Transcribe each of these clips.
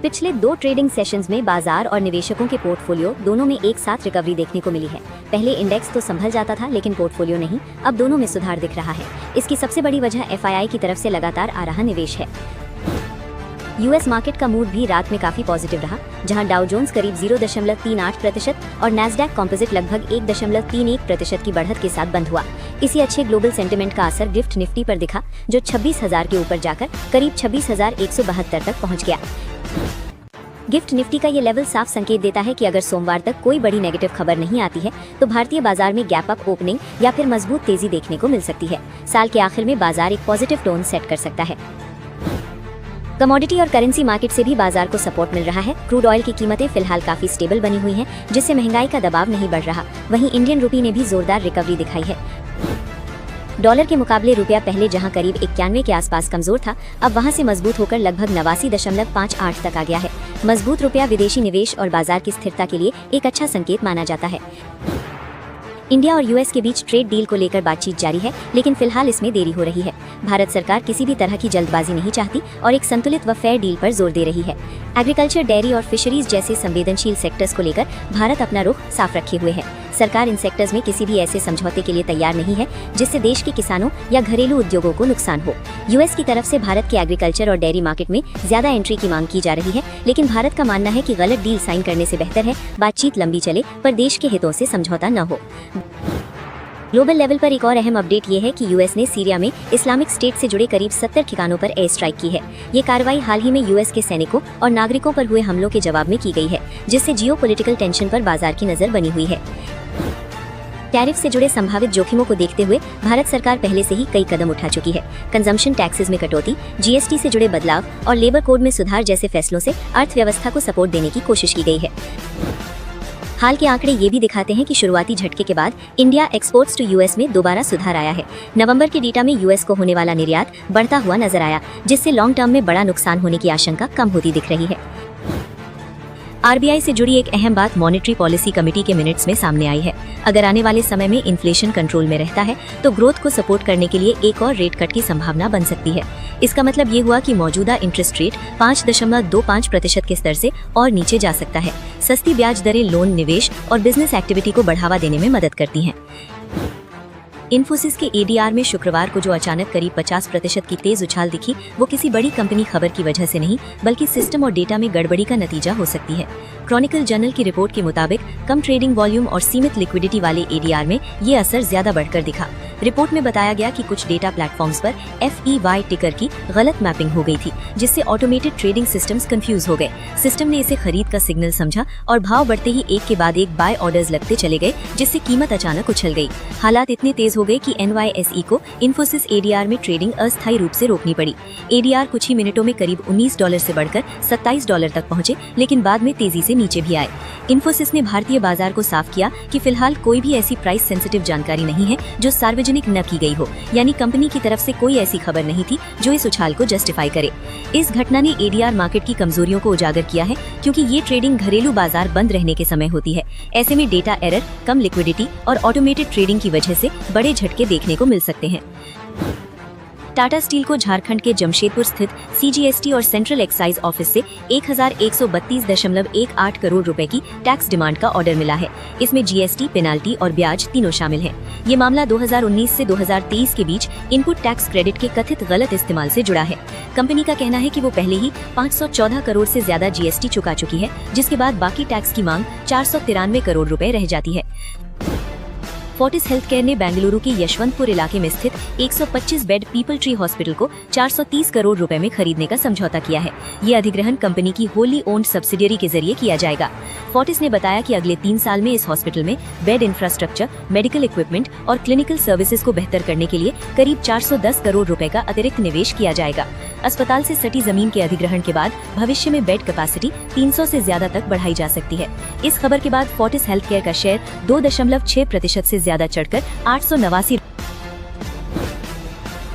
पिछले 2 trading sessions में बाजार और निवेशकों के पोर्टफोलियो दोनों में एक साथ रिकवरी देखने को मिली है। पहले इंडेक्स तो संभल जाता था लेकिन पोर्टफोलियो नहीं, अब दोनों में सुधार दिख रहा है। इसकी सबसे बड़ी वजह एफआईआई की तरफ से लगातार आ रहा निवेश है। यूएस मार्केट का मूड भी रात में काफी पॉजिटिव रहा, जहां डाउ जोन्स करीब 0.38% और नैस्डैक कॉम्पोजिट लगभग 1.31% की बढ़त के साथ बंद हुआ। इसी अच्छे ग्लोबल सेंटिमेंट का असर गिफ्ट निफ्टी पर दिखा, जो 26,000 के ऊपर जाकर करीब 26,172 तक पहुंच गया। गिफ्ट निफ्टी का ये लेवल साफ संकेत देता है कि अगर सोमवार तक कोई बड़ी नेगेटिव खबर नहीं आती है तो भारतीय बाजार में गैप अप ओपनिंग या फिर मजबूत तेजी देखने को मिल सकती है। साल के आखिर में बाजार एक पॉजिटिव टोन सेट कर सकता है। कमोडिटी और करेंसी मार्केट से भी बाजार को सपोर्ट मिल रहा है। क्रूड ऑयल की कीमतें फिलहाल काफी स्टेबल बनी हुई हैं, जिससे महंगाई का दबाव नहीं बढ़ रहा। वहीं इंडियन रुपी ने भी जोरदार रिकवरी दिखाई है। डॉलर के मुकाबले रुपया पहले जहां करीब 91 के आसपास कमजोर था, अब वहां से मजबूत होकर लगभग 89.58 तक आ गया है। मजबूत रुपया विदेशी निवेश और बाजार की स्थिरता के लिए एक अच्छा संकेत माना जाता है। इंडिया और यूएस के बीच ट्रेड डील को लेकर बातचीत जारी है, लेकिन फिलहाल इसमें देरी हो रही है। भारत सरकार किसी भी तरह की जल्दबाजी नहीं चाहती और एक संतुलित व फेयर डील पर जोर दे रही है। एग्रीकल्चर, डेयरी और फिशरीज जैसे संवेदनशील सेक्टर्स को लेकर भारत अपना रुख साफ रखे हुए है। सरकार इन सेक्टर्स में किसी भी ऐसे समझौते के लिए तैयार नहीं है जिससे देश के किसानों या घरेलू उद्योगों को नुकसान हो। यूएस की तरफ से भारत के एग्रीकल्चर और डेयरी मार्केट में ज्यादा एंट्री की मांग की जा रही है, लेकिन भारत का मानना है कि गलत डील साइन करने से बेहतर है बातचीत लंबी चले पर देश के हितों से समझौता न हो। ग्लोबल लेवल पर एक और अहम अपडेट ये है कि यूएस ने सीरिया में इस्लामिक स्टेट से जुड़े करीब 70 ठिकानों पर एयर स्ट्राइक की है। ये कार्रवाई हाल ही में यूएस के सैनिकों और नागरिकों पर हुए हमलों के जवाब में की गई है, जिससे जियोपॉलिटिकल टेंशन पर बाजार की नजर बनी हुई है। टैरिफ से जुड़े संभावित जोखिमों को देखते हुए भारत सरकार पहले से ही कई कदम उठा चुकी है। कंजम्पशन टैक्सेस में कटौती, जीएसटी से जुड़े बदलाव और लेबर कोड में सुधार जैसे फैसलों से अर्थव्यवस्था को सपोर्ट देने की कोशिश की गई है। हाल के आंकड़े ये भी दिखाते हैं कि शुरुआती झटके के बाद इंडिया एक्सपोर्ट्स टू यूएस में दोबारा सुधार आया है। नवंबर के डेटा में यूएस को होने वाला निर्यात बढ़ता हुआ नजर आया, जिससे लॉन्ग टर्म में बड़ा नुकसान होने की आशंका कम होती दिख रही है। आरबीआई से जुड़ी एक अहम बात मॉनेटरी पॉलिसी कमेटी के मिनट्स में सामने आई है। अगर आने वाले समय में इन्फ्लेशन कंट्रोल में रहता है तो ग्रोथ को सपोर्ट करने के लिए एक और रेट कट की संभावना बन सकती है। इसका मतलब ये हुआ कि मौजूदा इंटरेस्ट रेट 5.25% के स्तर से और नीचे जा सकता है। सस्ती ब्याज दरें लोन, निवेश और बिजनेस एक्टिविटी को बढ़ावा देने में मदद करती हैं। इन्फोसिस के एडीआर में शुक्रवार को जो अचानक करीब 50% की तेज उछाल दिखी, वो किसी बड़ी कंपनी खबर की वजह से नहीं बल्कि सिस्टम और डेटा में गड़बड़ी का नतीजा हो सकती है। क्रॉनिकल जर्नल की रिपोर्ट के मुताबिक कम ट्रेडिंग वॉल्यूम और सीमित लिक्विडिटी वाले एडीआर में ये असर ज्यादा बढ़कर दिखा। रिपोर्ट में बताया गया कि कुछ डेटा प्लेटफॉर्म्स पर FEY टिकर की गलत मैपिंग हो गई थी, जिससे ऑटोमेटेड ट्रेडिंग सिस्टम्स कंफ्यूज हो गए। सिस्टम ने इसे खरीद का सिग्नल समझा और भाव बढ़ते ही एक के बाद एक बाय ऑर्डर्स लगते चले गए, जिससे कीमत अचानक उछल गई। हालात इतने तेज हो गए कि NYSE को इन्फोसिस एडीआर में ट्रेडिंग अस्थायी रूप से रोकनी पड़ी। एडीआर कुछ ही मिनटों में करीब $19 से बढ़कर $27 तक पहुंचे, लेकिन बाद में तेजी से नीचे भी आए। इन्फोसिस ने भारतीय बाजार को साफ किया कि फिलहाल कोई भी ऐसी प्राइस सेंसिटिव जानकारी नहीं है जो सार्वजनिक न की गई हो, यानी कंपनी की तरफ से कोई ऐसी खबर नहीं थी जो इस उछाल को जस्टिफाई करे। इस घटना ने एडीआर मार्केट की कमजोरियों को उजागर किया है, क्योंकि ये ट्रेडिंग घरेलू बाजार बंद रहने के समय होती है। ऐसे में डेटा एरर, कम लिक्विडिटी और ऑटोमेटेड ट्रेडिंग की वजह से बड़े झटके देखने को मिल सकते हैं। टाटा स्टील को झारखंड के जमशेदपुर स्थित CGST और सेंट्रल एक्साइज ऑफिस से 1132.18 करोड़ रुपए की टैक्स डिमांड का ऑर्डर मिला है। इसमें GST, पेनाल्टी और ब्याज तीनों शामिल हैं। ये मामला 2019 से 2023 के बीच इनपुट टैक्स क्रेडिट के कथित गलत इस्तेमाल से जुड़ा है। कंपनी का कहना है कि वो पहले ही 514 करोड़ से ज्यादा GST चुका चुकी है, जिसके बाद बाकी टैक्स की मांग 493 करोड़ रुपए रह जाती है। फोर्टिस हेल्थकेयर ने बेंगलुरु के यशवंतपुर इलाके में स्थित 125 बेड पीपल ट्री हॉस्पिटल को 430 करोड़ रुपए में खरीदने का समझौता किया है। ये अधिग्रहण कंपनी की होली ओन्ड सब्सिडियरी के जरिए किया जाएगा। फोर्टिस ने बताया कि अगले 3 साल में इस हॉस्पिटल में बेड इंफ्रास्ट्रक्चर, मेडिकल इक्विपमेंट और क्लिनिकल सर्विसेज को बेहतर करने के लिए करीब 410 करोड़ रुपए का अतिरिक्त निवेश किया जाएगा। अस्पताल से सटी जमीन के अधिग्रहण के बाद भविष्य में बेड कैपेसिटी 300 से ज्यादा तक बढ़ाई जा सकती है। इस खबर के बाद फोर्टिस हेल्थकेयर का शेयर 2.6% से ज्यादा चढ़कर 889।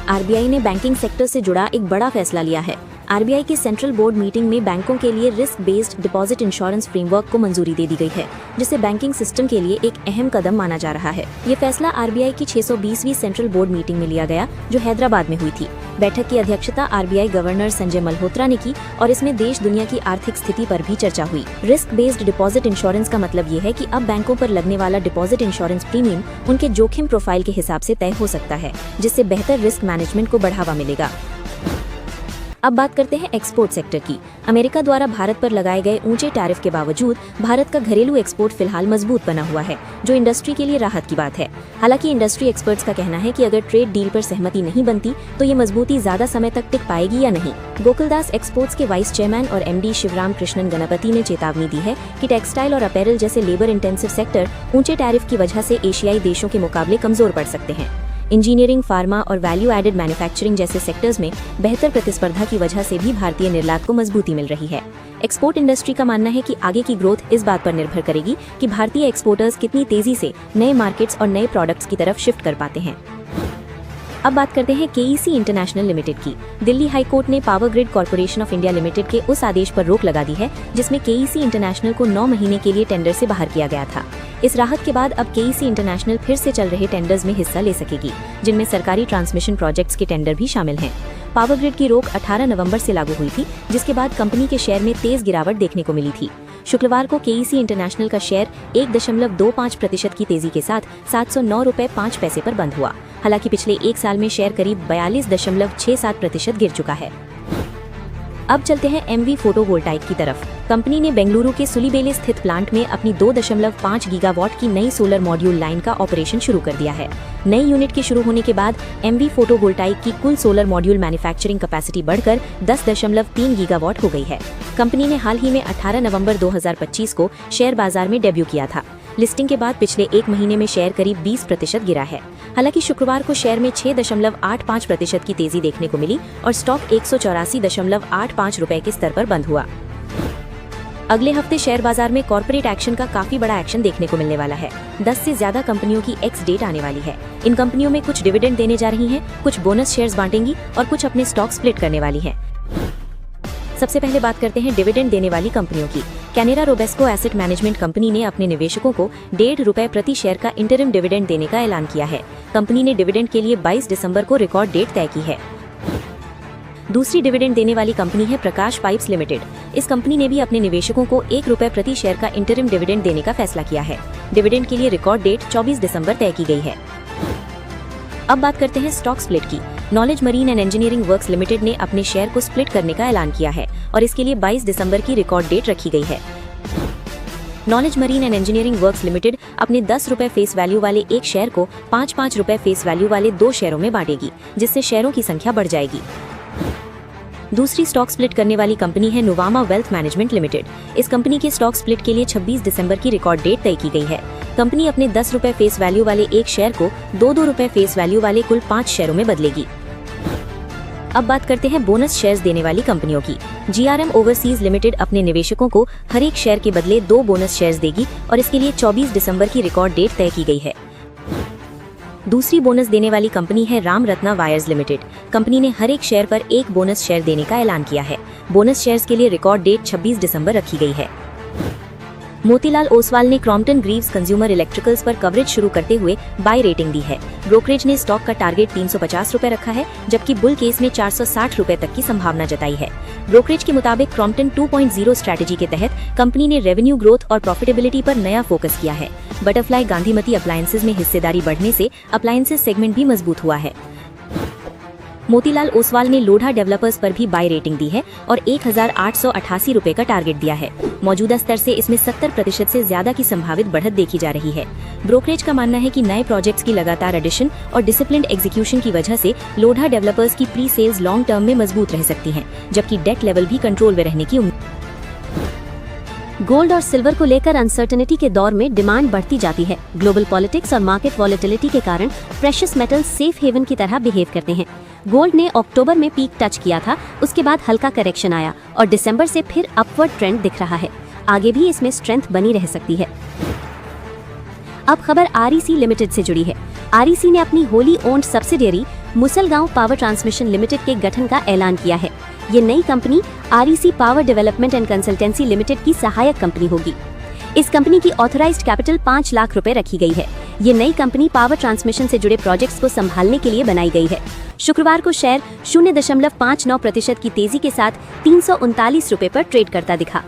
आरबीआई ने बैंकिंग सेक्टर से जुड़ा एक बड़ा फैसला लिया है। आरबीआई की सेंट्रल बोर्ड मीटिंग में बैंकों के लिए risk based deposit insurance framework को मंजूरी दे दी गई है, जिसे बैंकिंग सिस्टम के लिए एक अहम कदम माना जा रहा है। ये फैसला आरबीआई की 620वीं सेंट्रल बोर्ड मीटिंग में लिया गया, जो हैदराबाद में हुई थी। बैठक की अध्यक्षता आरबीआई गवर्नर संजय मल्होत्रा ने की और इसमें देश दुनिया की आर्थिक स्थिति पर भी चर्चा हुई। रिस्क बेस्ड डिपॉजिट इंश्योरेंस का मतलब ये है कि अब बैंकों पर लगने वाला डिपॉजिट इंश्योरेंस प्रीमियम उनके जोखिम प्रोफाइल के हिसाब से तय हो सकता है, जिससे बेहतर रिस्क मैनेजमेंट को बढ़ावा मिलेगा। अब बात करते हैं एक्सपोर्ट सेक्टर की। अमेरिका द्वारा भारत पर लगाए गए ऊंचे टैरिफ के बावजूद भारत का घरेलू एक्सपोर्ट फिलहाल मजबूत बना हुआ है, जो इंडस्ट्री के लिए राहत की बात है। हालांकि इंडस्ट्री एक्सपर्ट्स का कहना है कि अगर ट्रेड डील पर सहमति नहीं बनती तो ये मजबूती ज्यादा समय तक टिक पाएगी या नहीं। गोकुलदास एक्सपोर्ट्स के वाइस चेयरमैन और एमडी शिवराम कृष्णन गणपति ने चेतावनी दी है कि टेक्सटाइल और अपैरल जैसे लेबर इंटेंसिव सेक्टर ऊंचे टैरिफ की वजह से एशियाई देशों के मुकाबले कमजोर पड़ सकते हैं। इंजीनियरिंग, फार्मा और वैल्यू एडेड मैन्युफैक्चरिंग जैसे सेक्टर्स में बेहतर प्रतिस्पर्धा की वजह से भी भारतीय निर्यात को मजबूती मिल रही है। एक्सपोर्ट इंडस्ट्री का मानना है कि आगे की ग्रोथ इस बात पर निर्भर करेगी कि भारतीय एक्सपोर्टर्स कितनी तेजी से नए मार्केट्स और नए प्रोडक्ट्स की तरफ शिफ्ट कर पाते हैं। अब बात करते हैं केईसी इंटरनेशनल लिमिटेड की। दिल्ली हाई कोर्ट ने power grid corporation of India limited के उस आदेश पर रोक लगा दी है जिसमें केईसी इंटरनेशनल को 9 महीने के लिए टेंडर से बाहर किया गया था। इस राहत के बाद अब केईसी इंटरनेशनल फिर से चल रहे टेंडर्स में हिस्सा ले सकेगी, जिनमें सरकारी ट्रांसमिशन प्रोजेक्ट्स के टेंडर भी शामिल हैं। पावर ग्रिड की रोक 18 नवंबर से लागू हुई थी, जिसके बाद कंपनी के शेयर में तेज गिरावट देखने को मिली थी। शुक्रवार को केईसी इंटरनेशनल का शेयर 1.25% की तेजी के साथ 709 रुपए 5 पैसे पर बंद हुआ। हालांकि पिछले एक साल में शेयर करीब 42.67% गिर चुका है। अब चलते हैं एमवी फोटोवोल्टाइक की तरफ। कंपनी ने बेंगलुरु के सुलीबेले स्थित प्लांट में अपनी 2.5 गीगावाट की नई सोलर मॉड्यूल लाइन का ऑपरेशन शुरू कर दिया है। नई यूनिट के शुरू होने के बाद एमवी फोटोवोल्टाइक की कुल सोलर मॉड्यूल मैन्युफैक्चरिंग कैपेसिटी बढ़कर 10.3 गीगावाट हो गई है। कंपनी ने हाल ही में 18 नवंबर 2025 को शेयर बाजार में डेब्यू किया था। लिस्टिंग के बाद पिछले एक महीने में शेयर करीब 20% गिरा है। हालांकि शुक्रवार को शेयर में 6.85% की तेजी देखने को मिली और स्टॉक 184.85 रुपए के स्तर पर बंद हुआ। अगले हफ्ते शेयर बाजार में कॉर्पोरेट एक्शन का काफी बड़ा एक्शन देखने को मिलने वाला है। 10 से ज्यादा कंपनियों की एक्स डेट आने वाली है। इन कंपनियों में कुछ डिविडेंड देने जा रही हैं, कुछ बोनस शेयर्स बांटेंगी और कुछ अपने स्टॉक स्प्लिट करने वाली हैं। सबसे पहले बात करते हैं डिविडेंड देने वाली कंपनियों की। कैनेरा रोबेस्को एसेट मैनेजमेंट कंपनी ने अपने निवेशकों को ₹1.5 प्रति शेयर का इंटरिम डिविडेंड देने का ऐलान किया है। कंपनी ने डिविडेंड के लिए 22 दिसंबर को रिकॉर्ड डेट तय की है। दूसरी डिविडेंड देने वाली कंपनी है प्रकाश पाइप्स लिमिटेड। इस कंपनी ने भी अपने निवेशकों को ₹1 प्रति शेयर का इंटरिम डिविडेंड देने का फैसला किया है। डिविडेंड के लिए रिकॉर्ड डेट 24 दिसंबर तय की गई है। अब बात करते हैं स्टॉक स्प्लिट की। Knowledge marine and engineering works limited ने अपने शेयर को स्प्लिट करने का ऐलान किया है और इसके लिए 22 दिसंबर की रिकॉर्ड डेट रखी गई है। Knowledge marine and engineering works limited अपने ₹10 फेस वैल्यू वाले एक शेयर को 5-5 रुपए फेस वैल्यू वाले 2 शेयरों में बांटेगी, जिससे शेयरों की संख्या बढ़ जाएगी। दूसरी स्टॉक स्प्लिट करने वाली कंपनी है नुवामा वेल्थ मैनेजमेंट लिमिटेड। इस कंपनी के स्टॉक स्प्लिट के लिए 26 दिसंबर की रिकॉर्ड डेट तय की गई है। कंपनी अपने ₹10 फेस वैल्यू वाले एक शेयर को 2-2 रुपए फेस वैल्यू वाले कुल 5 शेयरों में बदलेगी। अब बात करते हैं बोनस शेयर्स देने वाली कंपनियों की। जीआरएम ओवरसीज लिमिटेड अपने निवेशकों को हर एक शेयर के बदले 2 बोनस शेयर्स देगी और इसके लिए 24 दिसंबर की रिकॉर्ड डेट तय की गई है। दूसरी बोनस देने वाली कंपनी है Ram Ratna wires limited. Company ने हर एक शेयर पर 1 बोनस शेयर देने का ऐलान किया है। बोनस शेयर्स के लिए रिकॉर्ड डेट 26 दिसंबर रखी गई है। मोतीलाल ओसवाल ने क्रॉम्पटन ग्रीव्स कंज्यूमर इलेक्ट्रिकल्स पर कवरेज शुरू करते हुए बाय रेटिंग दी है। ब्रोकरेज ने स्टॉक का टारगेट 350 रुपए रखा है, जबकि बुल केस में 460 रुपए तक की संभावना जताई है। ब्रोकरेज के मुताबिक क्रॉम्पटन 2.0 स्ट्रैटेजी के तहत कंपनी ने रेवेन्यू ग्रोथ और प्रॉफिटेबिलिटी पर नया फोकस किया है। बटरफ्लाई गांधीमती अप्लायंसेज में हिस्सेदारी बढ़ने से अप्लायंसेज सेगमेंट भी मजबूत हुआ है। मोतीलाल ओसवाल ने लोढ़ा डेवलपर्स पर भी बाय रेटिंग दी है और 1888 रुपए का टारगेट दिया है। मौजूदा स्तर से इसमें 70% से ज्यादा की संभावित बढ़त देखी जा रही है। ब्रोकरेज का मानना है कि नए प्रोजेक्ट्स की लगातार एडिशन और डिसिप्लिन्ड एग्जीक्यूशन की वजह से लोढ़ा डेवलपर्स की प्री सेल्स लॉन्ग टर्म में मजबूत रह सकती हैं, जबकि डेट लेवल भी कंट्रोल में रहने की उम्मीद। गोल्ड और सिल्वर को लेकर अनसर्टेनिटी के दौर में डिमांड बढ़ती जाती है। ग्लोबल पॉलिटिक्स और मार्केट वॉलेटिलिटी के कारण प्रेशियस मेटल्स सेफ हेवन की तरह बिहेव करते हैं। गोल्ड ने अक्टूबर में पीक टच किया था, उसके बाद हल्का करेक्शन आया और दिसंबर से फिर अपवर्ड ट्रेंड दिख रहा है। आगे भी इसमें स्ट्रेंथ बनी रह सकती है। अब खबर आरईसी लिमिटेड से जुड़ी है। आरईसी ने अपनी wholly owned subsidiary Musalgaon power transmission limited के गठन का ऐलान किया है। ये नई company REC power development and consultancy limited की सहायक कंपनी होगी। इस कंपनी की ऑथराइज्ड कैपिटल 5 लाख रुपए रखी गई है। ये नई कंपनी पावर ट्रांसमिशन से जुड़े प्रोजेक्ट्स को संभालने के लिए बनाई गई है। शुक्रवार को शेयर 0.59% की तेजी के साथ 339 रुपए पर ट्रेड करता दिखा।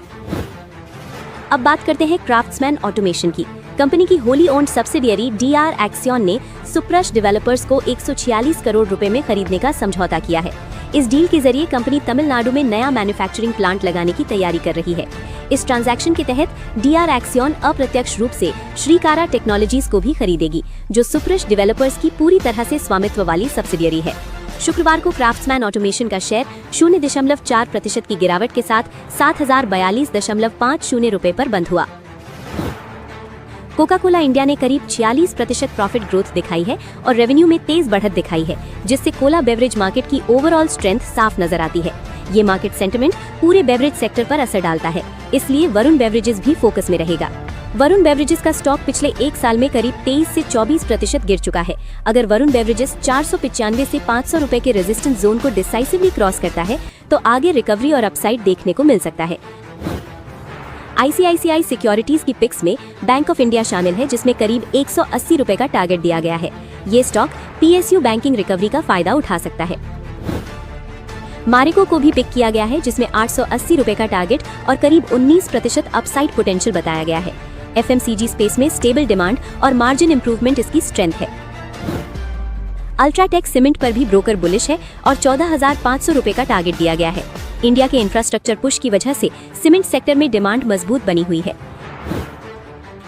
अब बात करते हैं क्राफ्ट्समैन ऑटोमेशन की। कंपनी की होली ओन्ड सब्सिडियरी DR एक्सियन ने सुप्रश डेवलपर्स को 146 करोड़ रुपए में खरीदने का समझौता किया है। इस डील के जरिए कंपनी तमिलनाडु में नया मैन्युफैक्चरिंग प्लांट लगाने की तैयारी कर रही है। इस ट्रांजैक्शन के तहत DR एक्सियन अप्रत्यक्ष रूप से श्रीकारा टेक्नोलॉजीज को भी खरीदेगी, जो सुप्रश डेवलपर्स की पूरी तरह से स्वामित्व वाली सब्सिडियरी है। शुक्रवार को क्राफ्ट्समैन ऑटोमेशन का शेयर 0.4% की गिरावट के साथ 7042.50 रुपए पर बंद हुआ। कोका कोला इंडिया ने करीब 46% प्रॉफिट ग्रोथ दिखाई है और रेवेन्यू में तेज बढ़त दिखाई है, जिससे कोला बेवरेज मार्केट की ओवरऑल स्ट्रेंथ साफ नजर आती है। ये मार्केट सेंटिमेंट पूरे बेवरेज सेक्टर पर असर डालता है, इसलिए वरुण बेवरेजेस भी फोकस में रहेगा। वरुण बेवरेजेस का स्टॉक पिछले एक साल में करीब 23 से 24% गिर चुका है। अगर वरुण बेवरेजेस 495 से 500 रुपए के रेजिस्टेंस जोन को डिसाइसिवली क्रॉस करता है तो आगे रिकवरी और अपसाइड देखने को मिल सकता है। ICICI सिक्योरिटीज की पिक्स में बैंक ऑफ इंडिया शामिल है, जिसमें करीब 180 रुपए का टारगेट दिया गया है। ये स्टॉक PSU बैंकिंग रिकवरी का फायदा उठा सकता है। मारिको को भी पिक किया गया है, जिसमें 880 रुपए का टारगेट और करीब 19% अपसाइड पोटेंशियल बताया गया है। FMCG स्पेस में स्टेबल डिमांड और मार्जिन इंप्रूवमेंट इसकी स्ट्रेंथ है। अल्ट्राटेक सीमेंट पर भी ब्रोकर बुलिश है और 14,500 रुपए का टारगेट दिया गया है। इंडिया के इंफ्रास्ट्रक्चर पुश की वजह से सीमेंट सेक्टर में डिमांड मजबूत बनी हुई है।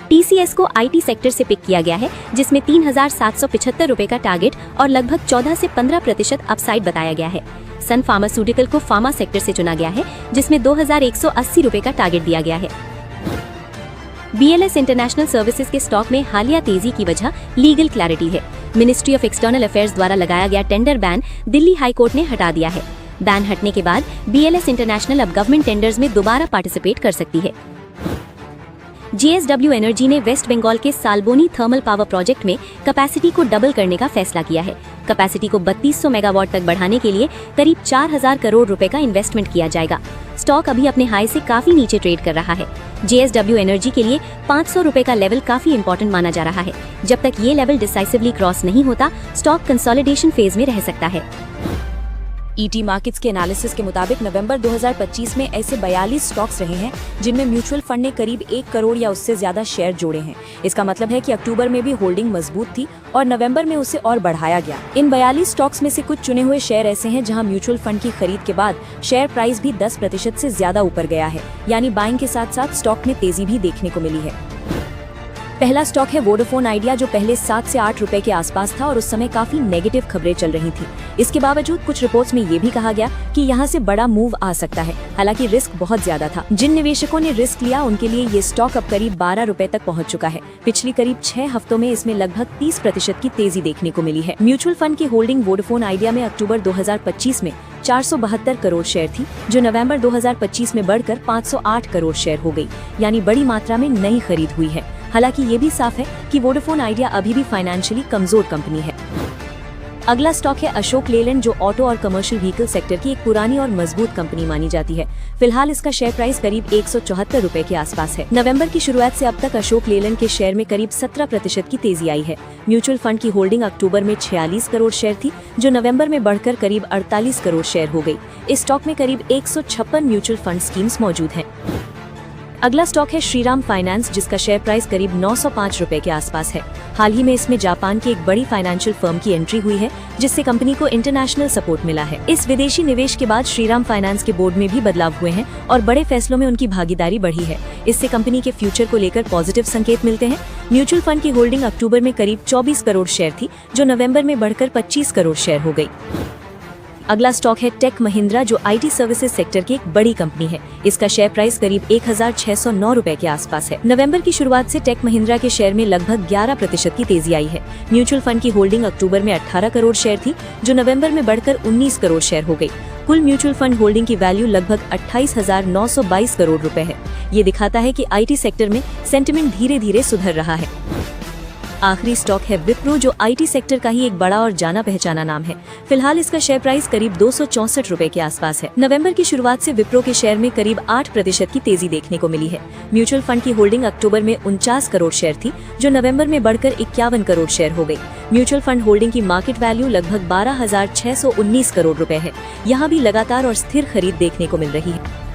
TCS को IT सेक्टर से पिक किया गया है, जिसमें 3,775 रुपए का टारगेट और लगभग 14 से 15% अपसाइड बताया गया है। सन फार्मास्यूटिकल को फार्मा सेक्टर से चुना गया है, जिसमें 2,180 रुपए का टारगेट दिया गया है। BLS इंटरनेशनल सर्विसेज के स्टॉक में हालिया तेजी की वजह लीगल क्लैरिटी है। मिनिस्ट्री ऑफ एक्सटर्नल अफेयर्स द्वारा लगाया गया tender ban Delhi high court ने हटा दिया है। बैन हटने के बाद BLS इंटरनेशनल अब गवर्नमेंट टेंडर्स में दोबारा पार्टिसिपेट कर सकती है। JSW एनर्जी ने वेस्ट बंगाल के सालबोनी थर्मल पावर प्रोजेक्ट में कैपेसिटी को डबल करने का फैसला किया है। कैपेसिटी को 3200 मेगावाट तक बढ़ाने के लिए करीब 4,000 करोड़ रुपए का इन्वेस्टमेंट किया जाएगा। स्टॉक अभी अपने हाई से काफी नीचे ट्रेड कर रहा है। JSW एनर्जी के लिए 500 रुपए का लेवल काफी इंपॉर्टेंट माना जा रहा है। जब तक ये लेवल डिसाइसिवली क्रॉस नहीं होता, स्टॉक कंसोलिडेशन फेज में रह सकता है। ET मार्केट्स के एनालिसिस के मुताबिक नवंबर 2025 में ऐसे 42 स्टॉक्स रहे हैं जिनमें म्यूचुअल फंड ने करीब 1 करोड़ या उससे ज्यादा शेयर जोड़े हैं। इसका मतलब है कि अक्टूबर में भी होल्डिंग मजबूत थी और नवंबर में उसे और बढ़ाया गया। इन 42 स्टॉक्स में से कुछ चुने हुए शेयर ऐसे हैं जहां म्यूचुअल फंड की खरीद के बाद शेयर प्राइस भी 10% से ज्यादा ऊपर गया है, यानी बाइंग के साथ साथ स्टॉक में तेजी भी देखने को मिली है। पहला स्टॉक है वोडाफोन आइडिया, जो पहले 7 से 8 रुपए के आसपास था और उस समय काफी नेगेटिव खबरें चल रही थी। इसके बावजूद कुछ रिपोर्ट्स में ये भी कहा गया कि यहाँ से बड़ा मूव आ सकता है। हालांकि रिस्क बहुत ज्यादा था। जिन निवेशकों ने रिस्क लिया उनके लिए ये स्टॉक अब करीब 12 रुपए तक पहुँच चुका है। पिछली करीब 6 हफ्तों में इसमें लगभग 30% की तेजी देखने को मिली है। म्यूचुअल फंड की होल्डिंग वोडाफोन आइडिया में अक्टूबर 2025 में 472 करोड़ शेयर थी, जो नवंबर 2025 में बढ़कर 508 करोड़ शेयर हो गई, यानी बड़ी मात्रा में नई खरीद हुई है। हालांकि ये भी साफ है कि वोडाफोन आइडिया अभी भी फाइनेंशियली कमजोर कंपनी है। अगला स्टॉक है अशोक लेलैंड, जो ऑटो और कमर्शियल व्हीकल सेक्टर की एक पुरानी और मजबूत कंपनी मानी जाती है। फिलहाल इसका शेयर प्राइस करीब 174 रुपए के आसपास है। नवंबर की शुरुआत से अब तक अशोक लेलैंड के शेयर में करीब 17% की तेजी आई है। म्यूचुअल फंड की होल्डिंग अक्टूबर में 46 करोड़ शेयर थी, जो नवंबर में बढ़कर करीब 48 करोड़ शेयर हो गई। इस स्टॉक में करीब 156 म्यूचुअल फंड स्कीम्स मौजूद हैं। अगला स्टॉक है श्रीराम फाइनेंस, जिसका शेयर प्राइस करीब 905 रुपए के आसपास है। हाल ही में इसमें जापान की एक बड़ी फाइनेंशियल फर्म की एंट्री हुई है, जिससे कंपनी को इंटरनेशनल सपोर्ट मिला है। इस विदेशी निवेश के बाद श्रीराम फाइनेंस के बोर्ड में भी बदलाव हुए हैं और बड़े फैसलों में उनकी भागीदारी बढ़ी है। इससे कंपनी के फ्यूचर को लेकर पॉजिटिव संकेत मिलते हैं। म्यूचुअल फंड की होल्डिंग अक्टूबर में करीब 24 करोड़ शेयर थी, जो नवंबर में बढ़कर 25 करोड़ शेयर हो गई। अगला स्टॉक है टेक महिंद्रा, जो IT सर्विसेज सेक्टर की एक बड़ी कंपनी है। इसका शेयर प्राइस करीब 1,609 रुपए के आसपास है। नवंबर की शुरुआत से टेक महिंद्रा के शेयर में लगभग 11% की तेजी आई है। म्यूचुअल फंड की होल्डिंग अक्टूबर में 18 करोड़ शेयर थी, जो नवंबर में बढ़कर 19 करोड़ शेयर हो गई। कुल म्यूचुअल फंड होल्डिंग की वैल्यू लगभग 28,922 करोड़ रुपए है। ये दिखाता है कि IT सेक्टर में सेंटिमेंट धीरे धीरे सुधर रहा है। आखिरी स्टॉक है विप्रो, जो IT सेक्टर का ही एक बड़ा और जाना पहचाना नाम है। फिलहाल इसका शेयर प्राइस करीब 264 रुपए के आसपास है। नवंबर की शुरुआत से विप्रो के शेयर में करीब 8% की तेजी देखने को मिली है। म्यूचुअल फंड की होल्डिंग अक्टूबर में 49 करोड़ शेयर थी, जो नवंबर में बढ़कर 51 करोड़ शेयर हो गई। म्यूचुअल फंड होल्डिंग की मार्केट वैल्यू लगभग 12,619 करोड़ रुपए है। यहाँ भी लगातार और स्थिर खरीद देखने को मिल रही है।